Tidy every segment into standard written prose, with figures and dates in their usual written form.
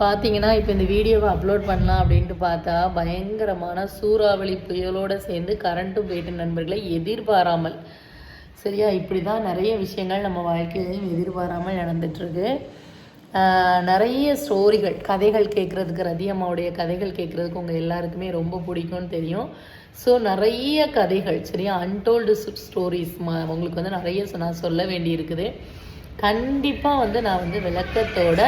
பார்த்தீங்கன்னா, இப்போ இந்த வீடியோவை அப்லோட் பண்ணலாம் அப்படின்ட்டு பார்த்தா, பயங்கரமான சூறாவளி புயலோடு சேர்ந்து கரண்ட்டும் போயிட்டு நண்பர்களை எதிர்பாராமல். சரியா? இப்படி தான் நிறைய விஷயங்கள் நம்ம வாழ்க்கையிலையும் எதிர்பாராமல் நடந்துகிட்ருக்கு. நிறைய ஸ்டோரிகள், கதைகள் கேட்குறதுக்கு, ரதி அம்மாவுடைய கதைகள் கேட்குறதுக்கு உங்கள் எல்லாருக்குமே ரொம்ப பிடிக்கும்னு தெரியும். ஸோ நிறைய கதைகள், சரியா, அன்டோல்டு ஸ்டோரிஸ் உங்களுக்கு வந்து நிறைய நான் சொல்ல வேண்டி இருக்குது. கண்டிப்பாக வந்து நான் வந்து விளக்கத்தோட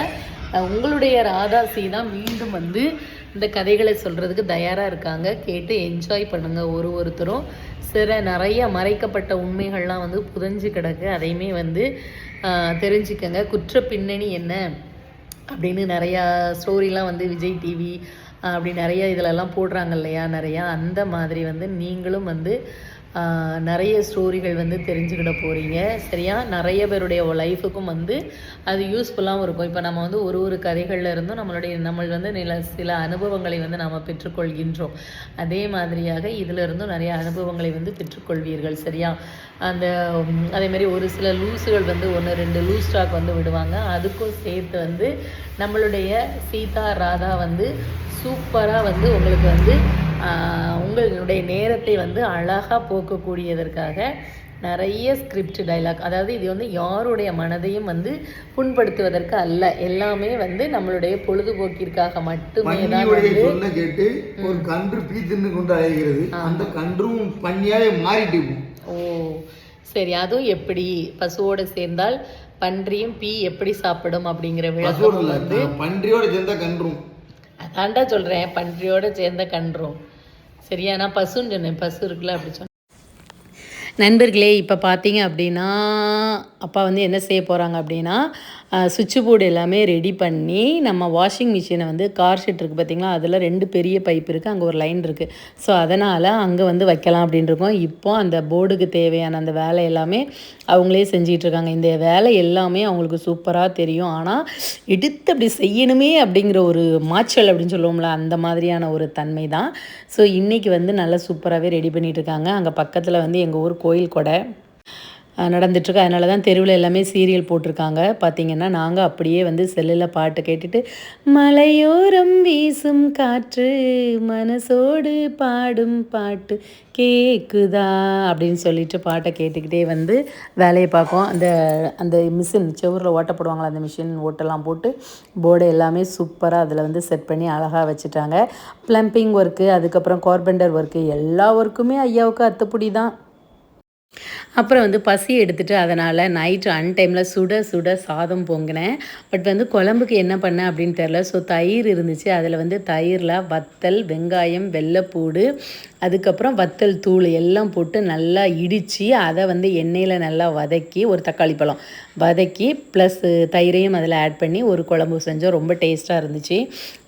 உங்களுடைய ராதாசி தான் மீண்டும் வந்து இந்த கதைகளை சொல்கிறதுக்கு தயாராக இருக்காங்க. கேட்டு என்ஜாய் பண்ணுங்கள் ஒருத்தரும். நிறைய மறைக்கப்பட்ட உண்மைகள்லாம் வந்து புதஞ்சு கிடக்கு, அதையுமே வந்து தெரிஞ்சுக்கங்க. குற்ற பின்னணி என்ன அப்படின்னு நிறையா ஸ்டோரிலாம் வந்து விஜய் டிவி அப்படி நிறைய இதிலெல்லாம் போடுறாங்க இல்லையா, நிறையா அந்த மாதிரி வந்து நீங்களும் வந்து நிறைய ஸ்டோரிகள் வந்து தெரிஞ்சுக்கிட போகிறீங்க. சரியா? நிறைய பேருடைய லைஃபுக்கும் வந்து அது யூஸ்ஃபுல்லாகவும் இருக்கும். இப்போ நம்ம வந்து ஒரு கதைகளில் இருந்தும் நம்ம வந்து சில அனுபவங்களை வந்து நாம் பெற்றுக்கொள்கின்றோம். அதே மாதிரியாக இதில் இருந்தும் நிறைய அனுபவங்களை வந்து பெற்றுக்கொள்வீர்கள். சரியா? அதேமாதிரி ஒரு சில லூஸுகள் வந்து 1-2 லூஸ் ஸ்டாக் வந்து விடுவாங்க. அதுக்கும் சேர்த்து வந்து நம்மளுடைய சீதா ராதா வந்து சூப்பராக வந்து உங்களுக்கு வந்து உங்களுடைய நேரத்தை வந்து அழகாக போக்கக்கூடியதற்காக நிறைய ஸ்கிரிப்ட் டைலாக், அதாவது இது வந்து யாருடைய மனதையும் வந்து புண்படுத்துவதற்கு அல்ல, எல்லாமே வந்து நம்மளுடைய பொழுதுபோக்கிற்காக மட்டுமே தான் வந்து கேட்டு ஒரு கன்று பீத்துன்னு கொண்டு அழைக்கிறது, அந்த கன்றும் பண்ணியாவே மாறிட்டு. ஓ சரி, அதுவும் எப்படி பசுவோடு சேர்ந்தால் பன்றியும் பீ எப்படி சாப்பிடும் அப்படிங்கிற விளக்கம் வந்து பன்றியோட சேர்ந்த கன்றும், அதாண்டா சொல்கிறேன், பன்றியோட சேர்ந்த கன்றும். சரியா? நான் பசுன்னு சொன்னேன், பசு இருக்குல்ல அப்படி சொன்னேன். நண்பர்களே, இப்போ பார்த்தீங்க அப்படின்னா அப்பா வந்து என்ன செய்ய போகிறாங்க அப்படின்னா, சுவிட்சு போர்டு எல்லாமே ரெடி பண்ணி நம்ம வாஷிங் மிஷினை வந்து கார் ஷீட் இருக்குது பார்த்திங்களா, அதில் 2 பெரிய பைப் இருக்குது, அங்கே ஒரு லைன் இருக்குது. ஸோ அதனால் அங்கே வந்து வைக்கலாம் அப்படின்னு இருக்கோம். இப்போ அந்த போர்டுக்கு தேவையான அந்த வேலை எல்லாமே அவங்களே செஞ்சிகிட்ருக்காங்க. இந்த வேலை எல்லாமே அவங்களுக்கு சூப்பராக தெரியும். ஆனால் எடுத்து அப்படி செய்யணுமே அப்படிங்கிற ஒரு மாச்சல் அப்படின்னு சொல்லுவோம்ல, அந்த மாதிரியான ஒரு தன்மை தான். ஸோ இன்றைக்கி வந்து நல்லா சூப்பராகவே ரெடி பண்ணிகிட்ருக்காங்க. அங்கே பக்கத்தில் வந்து எங்கள் ஊர் கோயில் கொடை நடந்துட்டுருக்கு. அதனால தான் தெருவில் எல்லாமே சீரியல் போட்டிருக்காங்க. பார்த்திங்கன்னா நாங்கள் அப்படியே வந்து செல்லில் பாட்டு கேட்டுட்டு, மலையோரம் வீசும் காற்று மனசோடு பாடும் பாட்டு கேக்குதா அப்படின்னு சொல்லிட்டு பாட்டை கேட்டுக்கிட்டே வந்து வேலையை பார்ப்போம். அந்த மிஷின் செவரில் ஓட்ட போடுவாங்களா, அந்த மிஷின் ஓட்டெல்லாம் போட்டு போர்டு எல்லாமே சூப்பராக அதில் வந்து செட் பண்ணி அழகாக வச்சுட்டாங்க. ப்ளம்பிங் ஒர்க்கு, அதுக்கப்புறம் கார்பெண்டர் ஒர்க்கு, எல்லா ஒர்க்குமே ஐயாவுக்கு அத்துப்படி தான். அப்புறம் வந்து பசி எடுத்துகிட்டு அதனால் நைட்டு அன்டைமில் சுட சாதம் பொங்கினேன். பட் வந்து குழம்புக்கு என்ன பண்ணேன் அப்படின்னு தெரில. ஸோ தயிர் இருந்துச்சு, அதில் வந்து தயிரில் வத்தல், வெங்காயம், வெள்ளைப்பூடு, அதுக்கப்புறம் வத்தல் தூள் எல்லாம் போட்டு நல்லா இடித்து அதை வந்து எண்ணெயில் நல்லா வதக்கி, ஒரு தக்காளி பழம் வதக்கி ப்ளஸ் தயிரையும் அதில் ஆட் பண்ணி ஒரு குழம்பு செஞ்சோம். ரொம்ப டேஸ்ட்டாக இருந்துச்சு.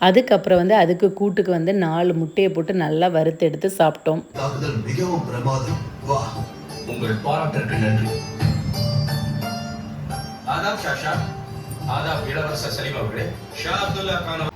அதுக்கப்புறம் வந்து அதுக்கு கூட்டுக்கு வந்து 4 முட்டையை போட்டு நல்லா வறுத்து எடுத்து சாப்பிட்டோம். மிகவும் பிரமாதம். உங்கள் பாராட்டிற்கு நன்றி. ஆதாப் ஷாஷா, ஆதாப் இளவரசர் சலீம் அவர்களே, ஷா அப்துல்லா கான்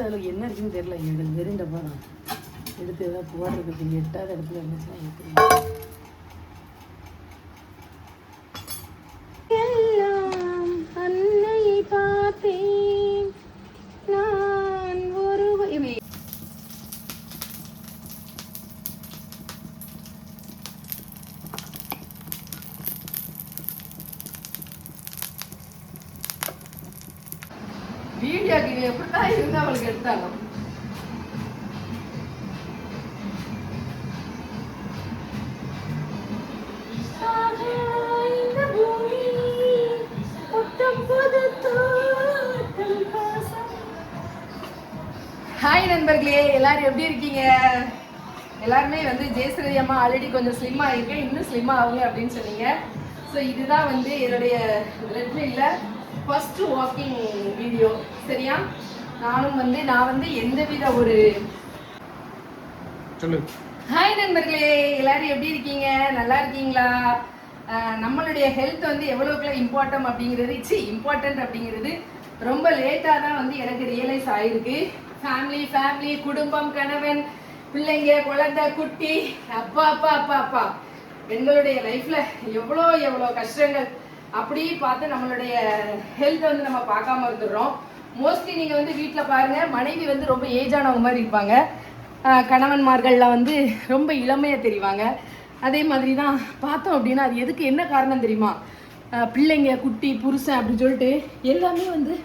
அதில் என்ன இருக்குன்னு தெரியல. வெறும் டப்பா தான் எடுத்து ஏதாவது போடுறதுக்கு எட்டாத இடத்துல இருந்துச்சுன்னா எடுத்துருங்க. அன்னையை பார்த்தேன் நான் ஒரு வீடியோக்கு எப்படிதான் இருந்து அவளுக்கு எடுத்தாலும் ஹாய் நண்பர்களே, எல்லாரும் எப்படி இருக்கீங்க? எல்லாருமே வந்து ஜெயஸ்ரீ அம்மா ஆல்ரெடி கொஞ்சம் ஸ்லிம் ஆகிருக்கேன், இன்னும் ஸ்லிம் ஆகுங்க அப்படின்னு சொன்னீங்க. ஸோ இதுதான் வந்து என்னுடைய ரெட்மில்ல ஃபர்ஸ்ட் வாக்கிங் வீடியோ. சரியா? நான் வந்து எந்தவித ஒரு சொல்லு. ஹாய் நண்பர்களே, எல்லாரும் எப்படி இருக்கீங்க? நல்லா இருக்கீங்களா? நம்மளுடைய ஹெல்த் வந்து எவ்வளோக்குள்ள இம்பார்ட்டன்ட் அப்படிங்கிறது ரொம்ப லேட்டாக தான் வந்து எனக்கு ரியலைஸ் ஆகிருக்கு. ஃபேமிலி, குடும்பம், கணவன், பிள்ளைங்க, குழந்தை, குட்டி, அப்பா அப்பா அப்பா அப்பா எங்களுடைய லைஃப்பில் எவ்வளோ கஷ்டங்கள் அப்படி பார்த்து நம்மளுடைய ஹெல்த்தை வந்து நம்ம பார்க்காம இருந்துடுறோம். மோஸ்ட்லி நீங்கள் வந்து வீட்டில் பாருங்கள், மனைவி வந்து ரொம்ப ஏஜானவங்க மாதிரி இருப்பாங்க, கணவன்மார்கள்லாம் வந்து ரொம்ப இளமையாக தெரிவாங்க. அதே மாதிரி தான் பார்த்தோம் அப்படின்னா அது எதுக்கு என்ன காரணம் தெரியுமா? பிள்ளைங்க, குட்டி, புருஷன் அப்படின்னு சொல்லிட்டு எல்லாமே வந்து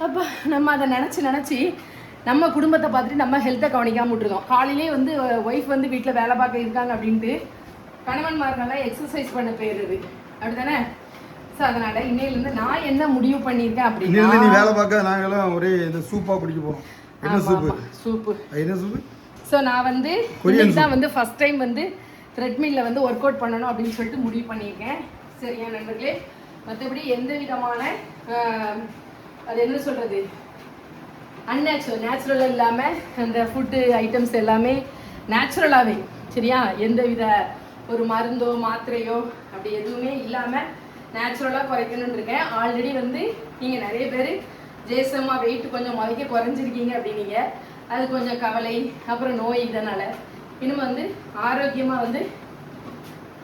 அப்போ நம்ம அதை நினச்சி நம்ம குடும்பத்தை பார்த்துட்டு நம்ம ஹெல்த்தை கவனிக்காமல் விட்டுருந்தோம். காலையிலே வந்து ஒய்ஃப் வந்து வீட்டில் வேலை பார்க்க இருக்காங்க அப்படின்ட்டு கணவன்மார்களெல்லாம் எக்ஸசைஸ் பண்ண போயிடுது, அப்படி தானே? ஸோ அதனால் இன்னையிலேருந்து நான் என்ன முடிவு பண்ணியிருக்கேன் அப்படின்னா, நீ வேலை பார்க்க நாங்களாம் ஒரே இந்த சூப்பாக குடிக்க போகிறோம். என்ன சூப்பு? என்ன சூப்பு? ஸோ நான் வந்து இன்னைக்கு தான் வந்து ஃபஸ்ட் டைம் வந்து த்ரெட்மில்ல வந்து ஒர்க் அவுட் பண்ணணும் அப்படின்னு சொல்லிட்டு முடிவு பண்ணியிருக்கேன். சரியா நண்பர்களே? மற்றபடி எந்த விதமான அது என்ன சொல்கிறது, நேச்சுரல் இல்லாமல் அந்த ஃபுட்டு ஐட்டம்ஸ் எல்லாமே நேச்சுரலாகவே, சரியா? எந்த வித ஒரு மருந்தோ மாத்திரையோ அப்படி எதுவுமே இல்லாமல் நேச்சுரலாக குறைக்கணும்னு இருக்கேன். ஆல்ரெடி வந்து நீங்கள் நிறைய பேர் ஜேசம்மா வெயிட் கொஞ்சம் குறைஞ்சிருக்கீங்க அப்படின்னீங்க. அது கொஞ்சம் கவலை, அப்புறம் நோய், இதனால் இன்னும் வந்து ஆரோக்கியமாக வந்து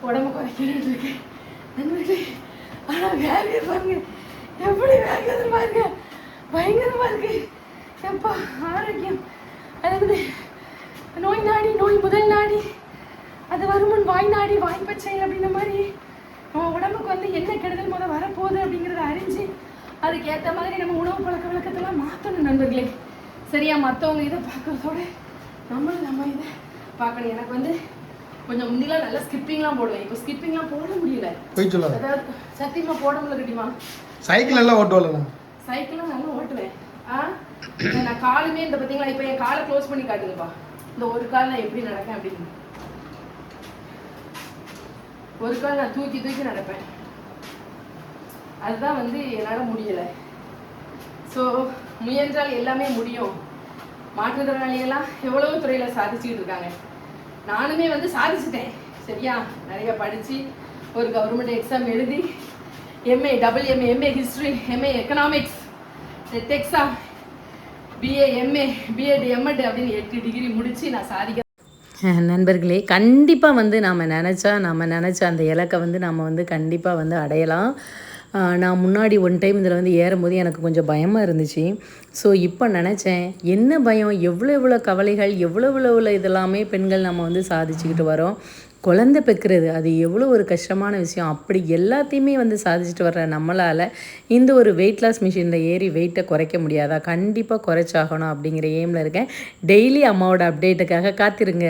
உடம்பு குறைக்கணும்னு இருக்கேன் நண்பர்களே. ஆனால் வேலையை பாருங்க, எப்படி வேகிறது பாருங்க, பயங்கரமாக இருக்கு. எப்பா ஆரோக்கியம், அதாவது நோய் நாடி, நோய் முதல் நாடி, அது வருமுன் வாய் நாடி வாய்ப்பச்சை அப்படின்ற மாதிரி நம்ம உடம்புக்கு வந்து என்ன கெடுதல் முதல் வரப்போகுது அப்படிங்கிறத அறிஞ்சு அதுக்கேற்ற மாதிரி நம்ம உணவு பழக்க வழக்கத்தெல்லாம் மாற்றணும் நண்பர்களே. சரியா? மற்றவங்க இதை பார்க்குறதோட நம்ம இதை பார்க்கணும். எனக்கு வந்து கொஞ்சம் முந்திலாம் நல்லா ஸ்கிப்பிங்லாம் போடுவேன், இப்போ ஸ்கிப்பிங்லாம் போட முடியல. அதாவது சத்தியமாக போட முடியல. கட்டிமா சைக்கிள் எல்லாம் ஓட்டுவல? சைக்கிளும் நல்லா ஓட்டுவேன். நான் காலுமே இந்த பார்த்தீங்களா, இப்போ என் காலை க்ளோஸ் பண்ணி காட்டுங்கப்பா. இந்த ஒரு கால் நான் எப்படி நடப்பேன் அப்படின்னு, ஒரு கால் நான் தூக்கி நடப்பேன். அதுதான் வந்து என்னால் முடியலை. ஸோ முயன்றால் எல்லாமே முடியும். மாற்றுத்திறனாளிகள்லாம் எவ்வளோ துறையில் சாதிச்சுக்கிட்டு இருக்காங்க. நானுமே வந்து சாதிச்சுட்டேன். சரியா? நிறைய படித்து ஒரு கவர்மெண்ட் எக்ஸாம் எழுதி MA, MA history, MA economics, NET exam, BA, MA, BEd, MEd அப்படின்னு 8 டிகிரி முடித்து நான் சாதிக்க. நண்பர்களே, கண்டிப்பாக வந்து நாம் நினச்ச அந்த இலக்கை வந்து நாம் வந்து கண்டிப்பாக வந்து அடையலாம். நான் முன்னாடி ஒன் டைம் இதில் வந்து ஏறும்போது எனக்கு கொஞ்சம் பயமாக இருந்துச்சு. ஸோ இப்போ நினச்சேன், என்ன பயம், எவ்வளோ கவலைகள், எவ்வளோ இதெல்லாமே பெண்கள் நம்ம வந்து சாதிச்சுக்கிட்டு வரோம். குழந்தை பெக்கிறது அது எவ்வளோ ஒரு கஷ்டமான விஷயம். அப்படி எல்லாத்தையுமே வந்து சாதிச்சுட்டு வர்ற நம்மளால் இந்த ஒரு வெயிட் லாஸ் மிஷினில் ஏறி வெயிட்டை குறைக்க முடியாதா? கண்டிப்பாக குறைச்சாகணும் அப்படிங்கிற எய்மில் இருக்கேன். டெய்லி அம்மாவோட அப்டேட்டுக்காக காத்திருங்க.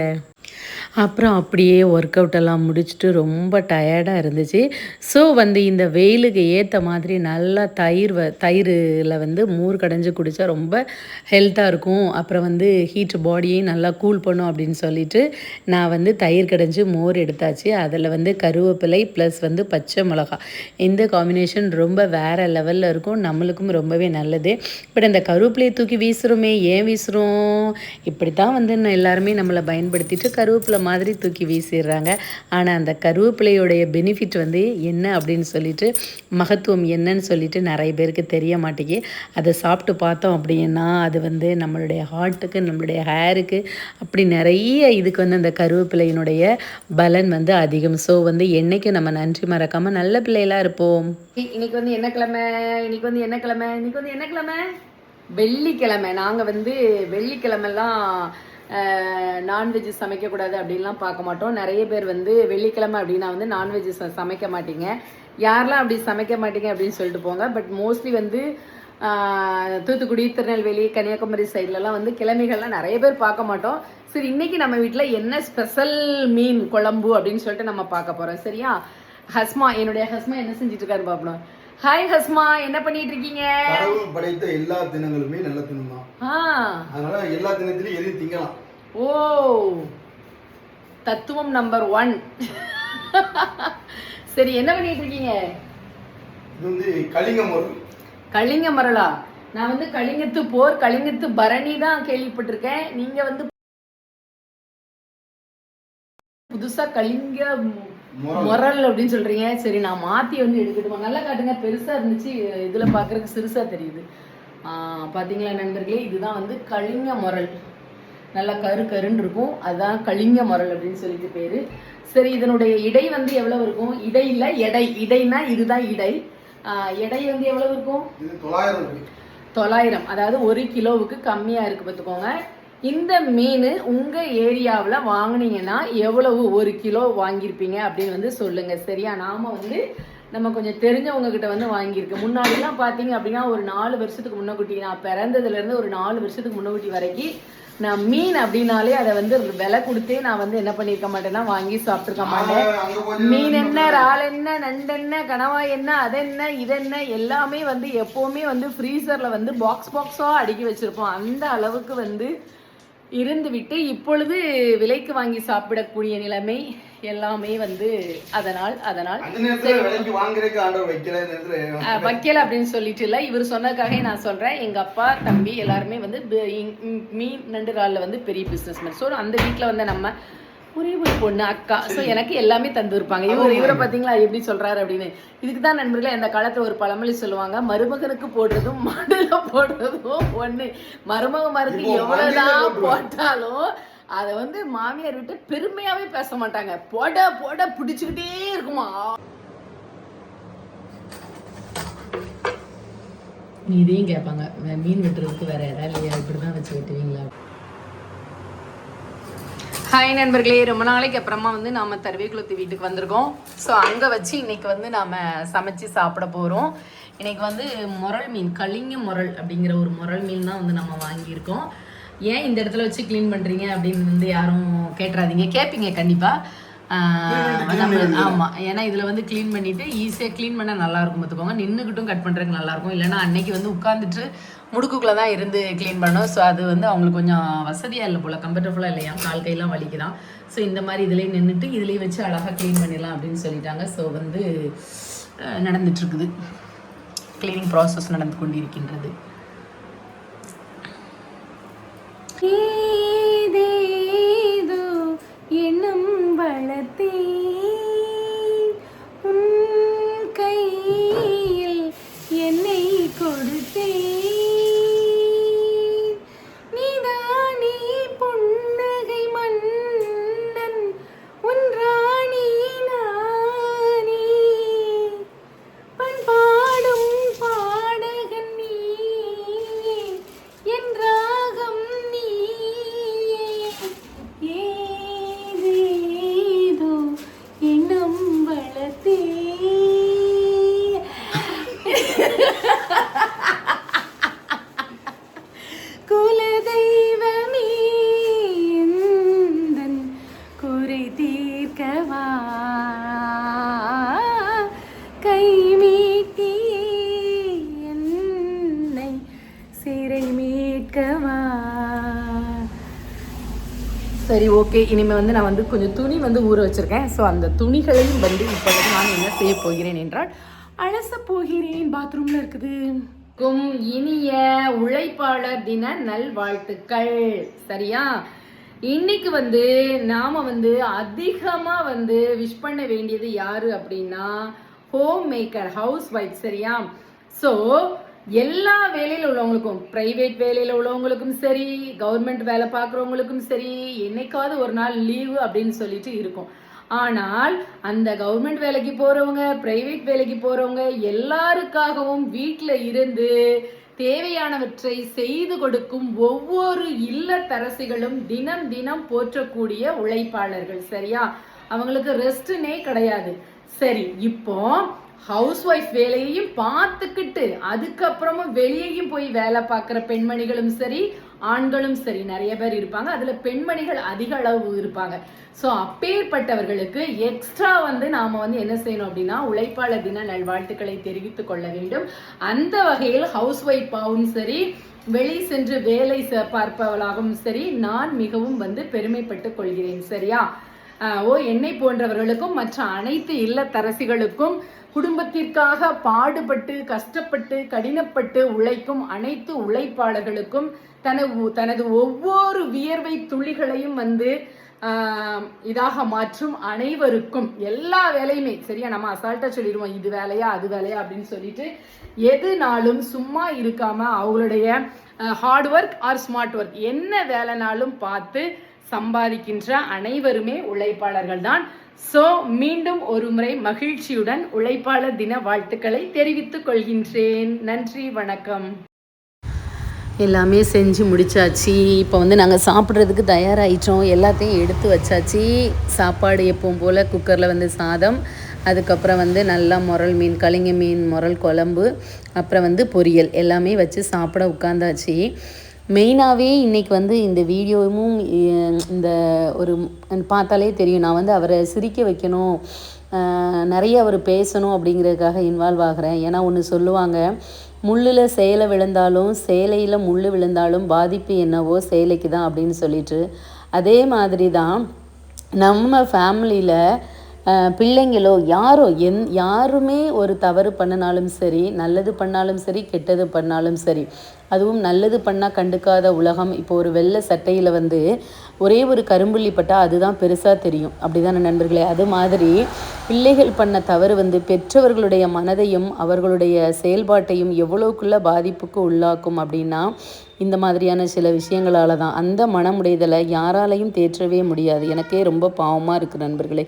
அப்புறம் அப்படியே ஒர்க் அவுட் எல்லாம் முடிச்சுட்டு ரொம்ப டயர்டாக இருந்துச்சு. ஸோ வந்து இந்த வெயிலுக்கு ஏற்ற மாதிரி நல்லா தயிரில் வந்து மோர் கடைஞ்சி குடித்தா ரொம்ப ஹெல்த்தாக இருக்கும். அப்புறம் வந்து ஹீட் பாடியையும் நல்லா கூல் பண்ணும் அப்படின்னு சொல்லிட்டு நான் வந்து தயிர் கடைஞ்சி மோர் எடுத்தாச்சு. அதில் வந்து கருவேப்பிலை ப்ளஸ் வந்து பச்சை மிளகா, இந்த காம்பினேஷன் ரொம்ப வேறு லெவலில் இருக்கும், நம்மளுக்கும் ரொம்பவே நல்லது. பட் அந்த கருவேப்பிலையை தூக்கி வீசுகிறோமே, ஏன் வீசுகிறோம்? இப்படி தான் வந்து எல்லாருமே நம்மளை பயன்படுத்திட்டு கருவேப்பிலை மாதிரி தூக்கி வீசிடுறாங்க. ஆனால் அந்த கருவேப்பிலையோடைய பெனிஃபிட் வந்து என்ன அப்படின்னு சொல்லிட்டு, மகத்துவம் என்னன்னு சொல்லிட்டு நிறைய பேருக்கு தெரிய மாட்டேங்கி. அதை சாப்பிட்டு பார்த்தோம் அப்படின்னா அது வந்து நம்மளுடைய ஹார்ட்டுக்கு, நம்மளுடைய ஹேருக்கு, அப்படி நிறைய இதுக்கு வந்து அந்த கருவேப்பிலையினுடைய பலன் வந்து அதிகம். ஸோ வந்து என்னைக்கும் நம்ம நன்றி மறக்காமல் நல்ல பிள்ளைகளாக இருப்போம். இன்னைக்கு வந்து என்ன கிழமை? வெள்ளிக்கிழமை. நாங்கள் வந்து வெள்ளிக்கிழமெல்லாம் நான்வெஜ் சமைக்கக்கூடாது அப்படின்லாம் பார்க்க மாட்டோம். நிறைய பேர் வந்து வெள்ளிக்கிழமை அப்படின்னா வந்து நான்வெஜ் சமைக்க மாட்டீங்க. யாரெல்லாம் அப்படி சமைக்க மாட்டீங்க அப்படின்னு சொல்லிட்டு போங்க. பட் மோஸ்ட்லி வந்து தூத்துக்குடி, திருநெல்வேலி, கன்னியாகுமரி சைட்லலாம் வந்து கிழமைகள்லாம் நிறைய பேர் பார்க்க மாட்டோம். சரி, இன்னைக்கு நம்ம வீட்டில் என்ன ஸ்பெஷல் மீன் குழம்பு அப்படின்னு சொல்லிட்டு நம்ம பார்க்க போகிறோம். சரியா? என்னுடைய ஹஸ்மா என்ன செஞ்சுட்டு இருக்காரு பாப்போம். ஹாய் ஹஸ்மா, என்ன பண்ணிட்டு இருக்கீங்க? படைத்த எல்லா தினங்களுமே நல்ல தினம் தான். அதனால எல்லா தினத்திலயும் எதையும் திங்கலாம். ஓ, தத்துவம் நம்பர் 1. சரி, என்ன பண்ணிட்டு இருக்கீங்க? இது வந்து கலிங்க முரல். கலிங்க மரலா? நான் வந்து கலிங்கத்து போர், கலிங்கத்து பரணி தான் கேள்விப்பட்டிருக்கேன். நீங்க வந்து புதுசா கலிங்க முரல் அப்படின்னு சொல்றீங்க. சரி, நான் மாத்தி வந்து எடுக்கட்டுமா? நல்லா காட்டுங்க. பெருசா இருந்துச்சு, இதுல பாக்குறதுக்கு சிறுசா தெரியுது. பாத்தீங்களா நண்பர்களே, இதுதான் வந்து கலிங்க முரல். நல்லா கரு கருன்னு இருக்கும், அதுதான் கலிங்க முரல் அப்படின்னு சொல்லிட்டு பேரு. சரி, இதனுடைய இடை வந்து எவ்வளவு இருக்கும்? இடை இல்ல, எடை. இடைனா இதுதான் இடை. எடை வந்து எவ்வளவு இருக்கும்? 900. அதாவது 1 கிலோவுக்கு கம்மியா இருக்கு பார்த்துக்கோங்க. இந்த மீன் உங்க ஏரியாவில் வாங்கினீங்கன்னா எவ்வளவு 1 கிலோ வாங்கியிருப்பீங்க அப்படின்னு வந்து சொல்லுங்க. சரியா? நாம வந்து நம்ம கொஞ்சம் தெரிஞ்சவங்க கிட்ட வந்து வாங்கியிருக்கு. முன்னாடிலாம் பார்த்தீங்க அப்படின்னா ஒரு 4 வருஷத்துக்கு முன்னக்குட்டி, நான் பிறந்ததுலேருந்து ஒரு 4 வருஷத்துக்கு முன்னக்குட்டி வரைக்கும் நான் மீன் அப்படின்னாலே அதை வந்து விலை கொடுத்தே நான் வந்து என்ன பண்ணியிருக்க மாட்டேன்னா வாங்கி சாப்பிட்டுருக்க மாட்டேன். மீன் என்ன, இறால் என்ன, நண்டு என்ன, கனவாய் என்ன, அதென்ன இதென்ன எல்லாமே வந்து எப்போவுமே வந்து ஃப்ரீசரில் வந்து பாக்ஸா அடுக்கி வச்சுருப்போம். அந்த அளவுக்கு வந்து இருந்து விட்டு இப்பொழுது விலைக்கு வாங்கி சாப்பிடக்கூடிய நிலைமை எல்லாமே வந்து அதனால் வைக்கல அப்படின்னு சொல்லிட்டு இல்லை, இவர் சொன்னதுக்காக நான் சொல்றேன். எங்க அப்பா தம்பி எல்லாருமே வந்து மீன் நண்டு ரால்ல வந்து பெரிய பிசினஸ்மேன். ஸோ அந்த வீட்டில் வந்து நம்ம ஒரே ஒரு பொண்ணு அக்கா. ஸோ எனக்கு எல்லாமே தந்து இருப்பாங்க. இவரை பார்த்தீங்களா எப்படி சொல்றாரு அப்படின்னு. இதுக்கு தான் நண்பர்களே அந்த காலத்துல ஒரு பழமொழி சொல்லுவாங்க, மருமகனுக்கு போடுறதும் மடுல போடுறதும் ஒண்ணு. மருமகமாருக்கு எவ்வளவுதான் போட்டாலும் அதை வந்து மாமியார் விட்டு பெருமையாவே பேச மாட்டாங்க. போட போட பிடிச்சுக்கிட்டே இருக்குமா. இதையும் கேட்பாங்க, மீன் வெட்டுறதுக்கு வேற இடம் இல்லையா, இப்படிதான் வச்சு வெட்டுவீங்களா? ஹாய் நண்பர்களே, ரொம்ப நாளைக்கு அப்புறமா வந்து நாம் தருவேக்குளத்து வீட்டுக்கு வந்திருக்கோம். ஸோ அங்கே வச்சு இன்னைக்கு வந்து நாம் சமைச்சு சாப்பிட போகிறோம். இன்னைக்கு வந்து முரல் மீன், கலிங்க முரல் அப்படிங்கிற ஒரு முரல் மீன் தான் வந்து நம்ம வாங்கியிருக்கோம். ஏன் இந்த இடத்துல வச்சு க்ளீன் பண்ணுறீங்க அப்படின்னு வந்து யாரும் கேட்டுறாதீங்க, கேட்பீங்க கண்டிப்பாக. ஆமாம், ஏன்னா இதில் வந்து க்ளீன் பண்ணிவிட்டு ஈஸியாக க்ளீன் பண்ண நல்லாயிருக்கும் பார்த்துக்கோங்க. நின்றுக்கிட்டும் கட் பண்ணுறதுக்கு நல்லாயிருக்கும். இல்லைனா அன்னைக்கு வந்து உட்காந்துட்டு முடுக்குக்குள்ளே தான் இருந்து க்ளீன் பண்ணோம். ஸோ அது வந்து அவங்களுக்கு கொஞ்சம் வசதியாக இல்லை போல், கம்ஃபர்டபுளாக இல்லையா, கால் கையெல்லாம் வலிக்குதான். ஸோ இந்த மாதிரி இதுலேயே நின்றுட்டு இதுலேயே வச்சு அழகாக க்ளீன் பண்ணிடலாம் அப்படின்னு சொல்லிட்டாங்க. ஸோ வந்து நடந்துட்டுருக்குது, க்ளீனிங் ப்ராசஸ் நடந்து கொண்டு இருக்கின்றது. எண்ணம் வளர்த்தே உன் கையில் என்னை கொடுத்தே நீதானே புன்னகை மன்னன் உன் ராணி நானே பண்பாடும் பாடகன் நீ என் ராகம் நீயே ஏதேதோ எண்ணம் வளர்த்தே. குலதெய்வமே எந்தன் குறை தீர்க்கவா கை மீட்டியே என்னை சிறை மீட்கவா. சரி, ஓகே. இனிமேல் வந்து நான் வந்து கொஞ்சம் துணி வந்து ஊற வச்சுருக்கேன். ஸோ அந்த துணிகளையும் வந்து இப்பொழுது நான் என்ன செய்ய போகிறேன் என்றால் அலச போகிறேன். பாத்ரூமில் இருக்குது. இனிய உழைப்பாளர் தின நல்வாழ்த்துக்கள். சரியா? இன்னைக்கு வந்து நாம வந்து அதிகமாக வந்து விஷ் பண்ண வேண்டியது யாரு அப்படின்னா ஹோம் மேக்கர், ஹவுஸ் ஒய்ஃப். சரியா? ஸோ எல்லா வேலையில் உள்ளவங்களுக்கும், பிரைவேட் வேலையில் உள்ளவங்களுக்கும் சரி, கவர்மெண்ட் வேலை பார்க்குறவங்களுக்கும் சரி, என்னைக்காவது ஒரு நாள் லீவு அப்படின்னு சொல்லிட்டு இருக்கும். ஆனால் அந்த கவர்மெண்ட் வேலைக்கு போறவங்க, பிரைவேட் வேலைக்கு போறவங்க எல்லாருக்காகவும் வீட்டில் இருந்து தேவையானவற்றை செய்து கொடுக்கும் ஒவ்வொரு இல்லத்தரசிகளும் தினம் தினம் போற்றக்கூடிய உழைப்பாளர்கள். சரியா? அவங்களுக்கு ரெஸ்ட்னே கிடையாது. சரி, இப்போ ஹவுஸ் ஒய்ஃப் வேலையையும் பார்த்துக்கிட்டு அதுக்கப்புறமும் வெளியேயும் போய் வேலை பார்க்குற பெண்மணிகளும் சரி, ஆண்களும் சரி நிறைய பேர் இருப்பாங்க, அதுல பெண்மணிகள் அதிக அளவு இருப்பாங்க. ஸோ அப்பேற்பட்டவர்களுக்கு எக்ஸ்ட்ரா வந்து நாம வந்து என்ன செய்யணும் அப்படின்னா உழைப்பாளர் தின நல்வாழ்த்துக்களை தெரிவித்துக் கொள்ள வேண்டும். அந்த வகையில் ஹவுஸ் ஒய்ஃபாகவும் சரி, வெளி சென்று வேலை பார்ப்பவளாகவும் சரி, நான் மிகவும் வந்து பெருமைப்பட்டுக் கொள்கிறேன். சரியா? என்னை போன்றவர்களுக்கும் மற்ற அனைத்து இல்லத்தரசிகளுக்கும் குடும்பத்திற்காக பாடுபட்டு கஷ்டப்பட்டு கடினப்பட்டு உழைக்கும் அனைத்து உழைப்பாளர்களுக்கும் தனது ஒவ்வொரு வியர்வை துளிகளையும் வந்து இதாக மாற்றும் அனைவருக்கும் எல்லா வேலையுமே சரியா, நம்ம அசால்ட்டா சொல்லிடுவோம் இது வேலையா அது வேலையா அப்படின்னு சொல்லிட்டு எதுனாலும் சும்மா இருக்காம அவங்களுடைய hard work or smart work என்ன வேலைனாலும் பார்த்து சம்பாதிக்கின்ற அனைவருமே உழைப்பாளர்கள் தான். ஸோ மீண்டும் ஒரு முறை மகிழ்ச்சியுடன் உழைப்பாளர் தின வாழ்த்துக்களை தெரிவித்துக் கொள்கின்றேன். நன்றி, வணக்கம். எல்லாமே செஞ்சு முடிச்சாச்சு. இப்போ வந்து நாங்கள் சாப்பிட்றதுக்கு தயாராகிட்டோம். எல்லாத்தையும் எடுத்து வச்சாச்சு. சாப்பாடு எப்பவும் போல் குக்கரில் வந்து சாதம், அதுக்கப்புறம் வந்து நல்லா முரல் மீன், கலிங்க மீன் முரல் குழம்பு, அப்புறம் வந்து பொரியல் எல்லாமே வச்சு சாப்பிட உட்காந்தாச்சு. மெயினாகவே இன்றைக்கி வந்து இந்த வீடியோவும் இந்த ஒரு பார்த்தாலே தெரியும், நான் வந்து அவரை சிரிக்க வைக்கணும், நிறைய அவர் பேசணும் அப்படிங்கிறதுக்காக இன்வால்வ் ஆகிறேன். ஏன்னா ஒன்று சொல்லுவாங்க, முள்ளில் சேலை விழுந்தாலும் சேலையில் முள் விழுந்தாலும் பாதிப்பு என்னவோ சேலைக்கு தான் அப்படின்னு சொல்லிட்டு, அதே மாதிரி தான் நம்ம ஃபேமிலியில் பிள்ளைங்களோ யாருமே ஒரு தவறு பண்ணினாலும் சரி, நல்லது பண்ணாலும் சரி, கெட்டது பண்ணாலும் சரி, அதுவும் நல்லது பண்ணால் கண்டுக்காத உலகம். இப்போ ஒரு வெள்ளை சட்டையில் வந்து ஒரே ஒரு கரும்புள்ளி பட்டால் அதுதான் பெருசாக தெரியும், அப்படி தானே நண்பர்களே? அது மாதிரி பிள்ளைகள் பண்ண தவறு வந்து பெற்றவர்களுடைய மனதையும் அவர்களுடைய செயல்பாட்டையும் எவ்வளோக்குள்ள பாதிப்புக்கு உள்ளாக்கும் அப்படின்னா இந்த மாதிரியான சில விஷயங்களால் தான். அந்த மனமுடைதலை யாராலையும் தேற்றவே முடியாது. எனக்கே ரொம்ப பாவமாக இருக்குது நண்பர்களே.